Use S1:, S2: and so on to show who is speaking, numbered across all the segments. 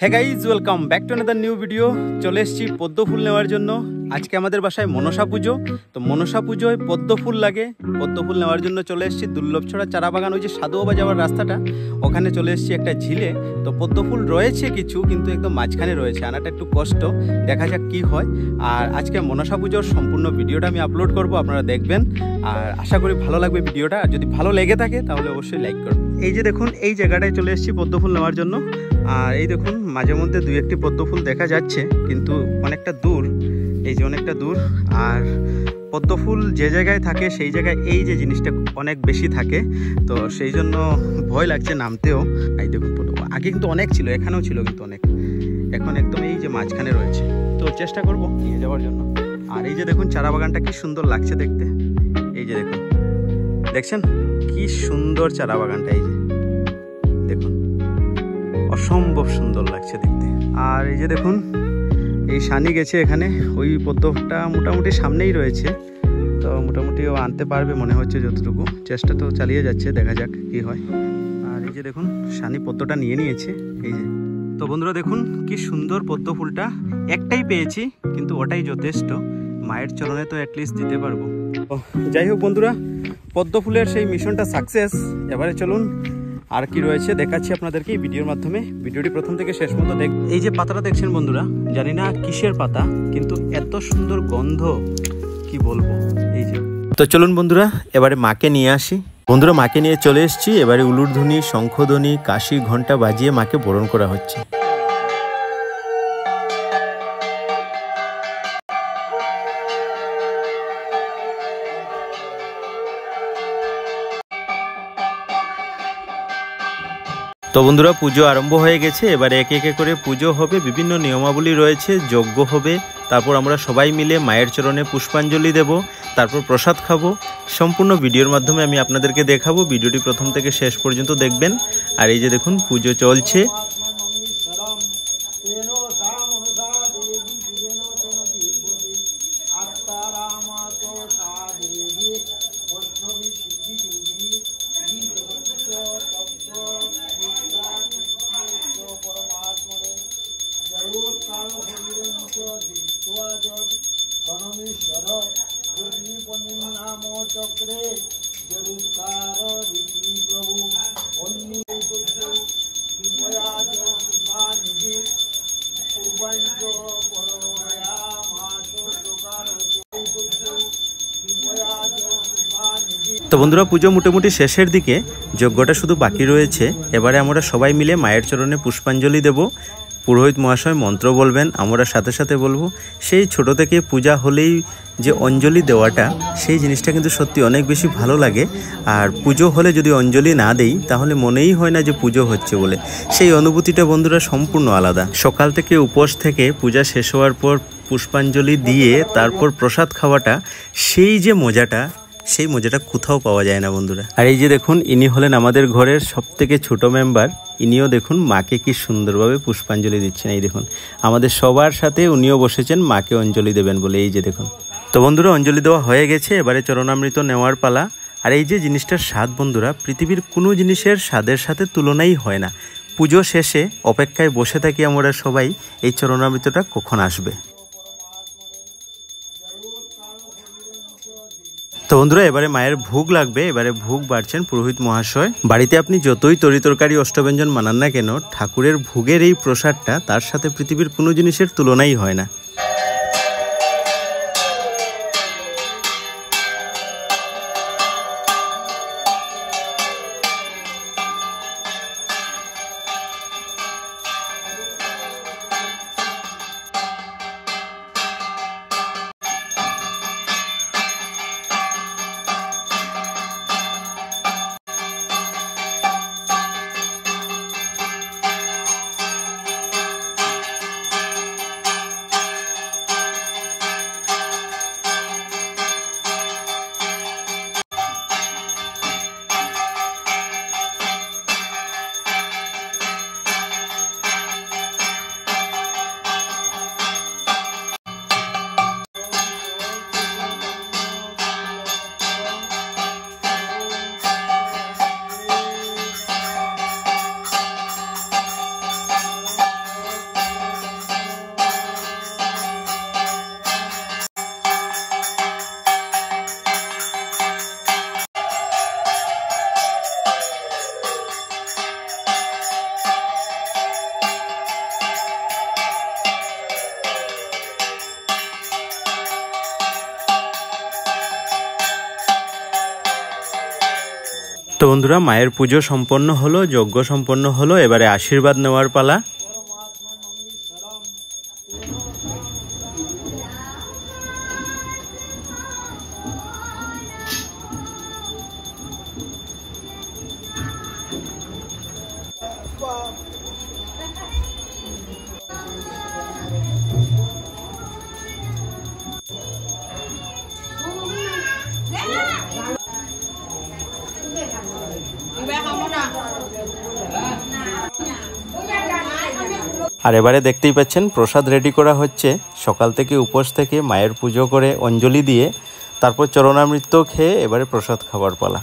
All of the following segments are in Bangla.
S1: Hey guys, welcome back to another new video. চলে এসেছি পদ্ম ফুল নেওয়ার জন্য। আজকে আমাদের বাসায় মনসা পুজো, তো মনসা পুজোয় পদ্ম ফুল লাগে। পদ্ম ফুল নেওয়ার জন্য চলে এসেছি দুর্লভছড়া চারা বাগান, ওই যে সাধুবাবা যাওয়ার রাস্তাটা, ওখানে চলে এসেছি একটা ঝিলে। তো পদ্ম ফুল রয়েছে কিছু, কিন্তু একদম মাঝখানে রয়েছে, আনাটা একটু কষ্ট। দেখা যাক কি হয়। আর আজকে মনসা পুজোর সম্পূর্ণ ভিডিওটা আমি আপলোড করব, আপনারা দেখবেন। আর আশা করি ভালো লাগবে ভিডিওটা। আর যদি ভালো লেগে থাকে তাহলে অবশ্যই লাইক করুন। এই যে দেখুন, এই জায়গাটায় চলে এসেছি পদ্ম ফুল নেওয়ার জন্য। আর এই দেখুন, মাঝে মধ্যে দুই একটি পদ্ম ফুল দেখা যাচ্ছে, কিন্তু অনেকটা দূর। এই যে অনেকটা দূর। আর পদ্ম ফুল যে জায়গায় থাকে সেই জায়গায় এই যে জিনিসটা অনেক বেশি থাকে, তো সেই জন্য ভয় লাগছে নামতেও। এই দেখুন পদ্ম আগে কিন্তু অনেক ছিল, এখানেও ছিল কিন্তু অনেক, এখন একদম এই যে মাঝখানে রয়েছে। তো চেষ্টা করব নিয়ে যাওয়ার জন্য। আর এই যে দেখুন চারা বাগানটা কি সুন্দর লাগছে দেখতে। এই যে দেখুন, দেখছেন কি সুন্দর চারা বাগানটা। এই যে দেখুন, অসম্ভব সুন্দর লাগছে দেখতে। আর এই যে দেখুন, এই সানি গেছে এখানে, ওই পদ্মটা মোটামুটি সামনেই রয়েছে, তো মোটামুটি ও আনতে পারবে মনে হচ্ছে যতটুকু। চেষ্টা তো চালিয়ে যাচ্ছে, দেখা যাক কি হয়। আর এই যে দেখুন, সানি পদ্মটা নিয়ে নিয়েছে। এই যে, তো বন্ধুরা দেখুন কি সুন্দর পদ্ম ফুলটা। একটাই পেয়েছি, কিন্তু ওটাই যথেষ্ট। মায়ের চরণে তো অ্যাটলিস্ট দিতে পারবো। যাই হোক বন্ধুরা, পদ্ম ফুলের সেই মিশনটা সাকসেস। এবারে চলুন আর কি রয়েছে দেখাচ্ছি আপনাদেরকে এই ভিডিওর মাধ্যমে। ভিডিওটি প্রথম থেকে শেষ মতো দেখ। এই যে পাতাটা দেখছেন বন্ধুরা, জানি না কিসের পাতা, কিন্তু এত সুন্দর গন্ধ কি বলবো। এই যে, তো চলুন বন্ধুরা এবারে মাকে নিয়ে আসি। বন্ধুরা মাকে নিয়ে চলে এসেছি। এবারে উলুধ্বনি, শঙ্খধ্বনি, কাশি ঘন্টা বাজিয়ে মাকে বরণ করা হচ্ছে। তো বন্ধুরা পুজো আরম্ভ হয়ে গেছে। এবারে একে একে করে পুজো হবে, বিভিন্ন নিয়মাবলী রয়েছে, যজ্ঞ হবে, তারপর আমরা সবাই মিলে মায়ের চরণে পুষ্পাঞ্জলি দেব, তারপর প্রসাদ খাবো। সম্পূর্ণ ভিডিওর মাধ্যমে আমি আপনাদেরকে দেখাবো। ভিডিওটি প্রথম থেকে শেষ পর্যন্ত দেখবেন। আর এই যে দেখুন পুজো চলছে। তো বন্ধুরা পুজো মোটামুটি শেষের দিকে, যজ্ঞটা শুধু বাকি রয়েছে। এবারে আমরা সবাই মিলে মায়ের চরণে পুষ্পাঞ্জলি দেব। পুরোহিত মহাশয় মন্ত্র বলবেন, আমরা সাথে সাথে বলবো। সেই ছোট থেকে পূজা হলেই যে অঞ্জলি দেওয়াটা, সেই জিনিসটা কিন্তু সত্যি অনেক বেশি ভালো লাগে। আর পুজো হলে যদি অঞ্জলি না দেই তাহলে মনেই হয় না যে পুজো হচ্ছে বলে। সেই অনুভূতিটা বন্ধুরা সম্পূর্ণ আলাদা। সকাল থেকে উপোস থেকে পূজা শেষ হওয়ার পর পুষ্পাঞ্জলি দিয়ে তারপর প্রসাদ খাওয়াটা, সেই যে মজাটা, সেই মজাটা কোথাও পাওয়া যায় না বন্ধুরা। আর এই যে দেখুন, ইনি হলেন আমাদের ঘরের সব থেকে ছোট মেম্বার। ইনিও দেখুন মাকে কি সুন্দরভাবে পুষ্পাঞ্জলি দিচ্ছেন। এই দেখুন, আমাদের সবার সাথে উনিও বসেছেন মাকে অঞ্জলি দেবেন বলে। এই যে দেখুন, তো বন্ধুরা অঞ্জলি দেওয়া হয়ে গেছে। এবারে চরণামৃত নেওয়ার পালা। আর এই যে জিনিসটার স্বাদ বন্ধুরা, পৃথিবীর কোনো জিনিসের স্বাদের সাথে তুলনাই হয় না। পুজো শেষে অপেক্ষায় বসে থাকি আমরা সবাই, এই চরণামৃতটা কখন আসবে। তো বন্ধুরা এবারে মায়ের ভোগ লাগবে। এবারে ভোগ বাড়ছেন পুরোহিত মহাশয়। বাড়িতে আপনি যতই তরিতরকারি অষ্টব্যঞ্জন বানান না কেন, ঠাকুরের ভোগের এই প্রসাদটা, তার সাথে পৃথিবীর কোনো জিনিসের তুলনাই হয় না। তো বন্ধুরা, মায়ের পুজো সম্পন্ন হলো, যজ্ঞ সম্পন্ন হলো, এবারে আশীর্বাদ নেওয়ার পালা। আর এবারে দেখতেই পাচ্ছেন প্রসাদ রেডি করা হচ্ছে। সকাল থেকে উপোস থেকে মায়ের পুজো করে অঞ্জলি দিয়ে তারপর চরণামৃত খেয়ে এবারে প্রসাদ খাবার পালা।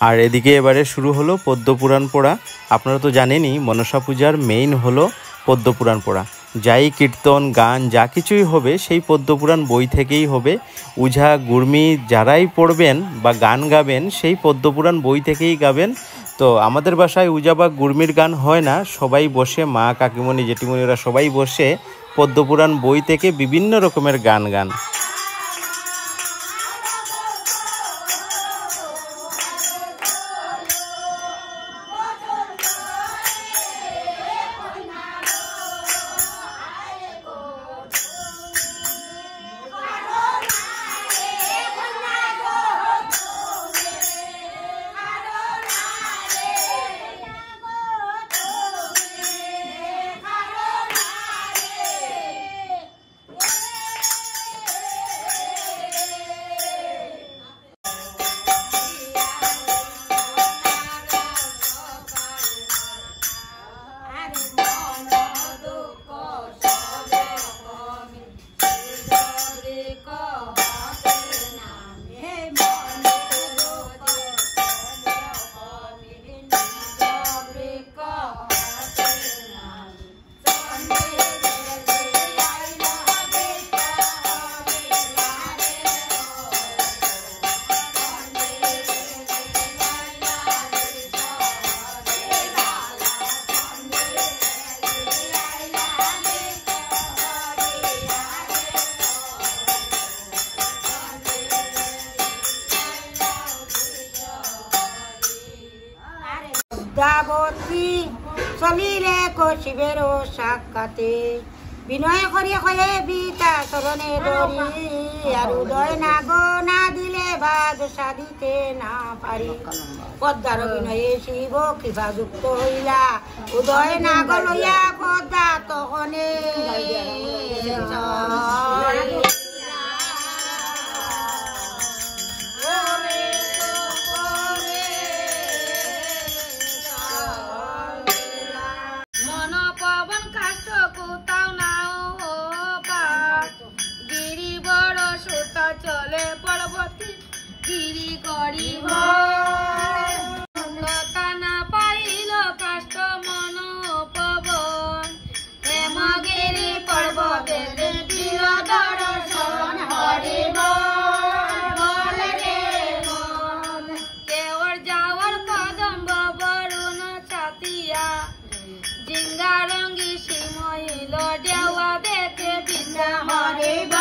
S1: আর এদিকে এবারে শুরু হলো পদ্মপুরাণ পড়া। আপনারা তো জানেনই মনসা পূজার মেইন হলো পদ্মপুরাণ পড়া। যাই কীর্তন গান যা কিছুই হবে সেই পদ্মপুরাণ বই থেকেই হবে। উঝা গুর্মি যারাই পড়বেন বা গান গাবেন সেই পদ্মপুরাণ বই থেকেই গাবেন। তো আমাদের বাসায় উজা বা গুর্মির গান হয় না, সবাই বসে মা কাকিমণি জেঠিমণি ওরা সবাই বসে পদ্মপুরাণ বই থেকে বিভিন্ন রকমের গান গান।
S2: পদ্মাবতী চলিলে কশিবের সাক্ষাতে বিনয় করি কয়ে বিতা চরণে ধরি আর উদয় নাগ না দিলে বাদ সাধিতে না পারি। পদ্মার বিনয়ে শিব কৃপা যুক্ত হইলা উদয় নাগ লইয়া পদ্মা তখনে চলে পর্বতী গিরি করিব না পাইল কাষ্ট মন পবন হেমগিরি পর্বতে দিল দর্শন হরিব কেওর যাওয়ার কদম্ব বরুণ ছাতিয়া জিঙ্গারঙ্গি শিমইল দেওয়া দেখে বিদ্যা হরিব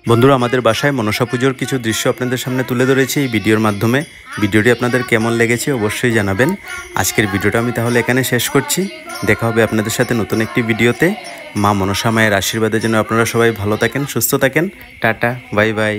S1: বন্ধুরা, আমাদের বাসায় মনসা পুজোর কিছু দৃশ্য আপনাদের সামনে তুলে ধরেছি এই ভিডিওর মাধ্যমে। ভিডিওটি আপনাদের কেমন লেগেছে অবশ্যই জানাবেন। আজকের ভিডিওটা আমি তাহলে এখানে শেষ করছি। দেখা হবে আপনাদের সাথে নতুন একটি ভিডিওতে। মা মনসা মায়ের আশীর্বাদের জন্য আপনারা সবাই ভালো থাকেন, সুস্থ থাকেন। Tata, bye bye.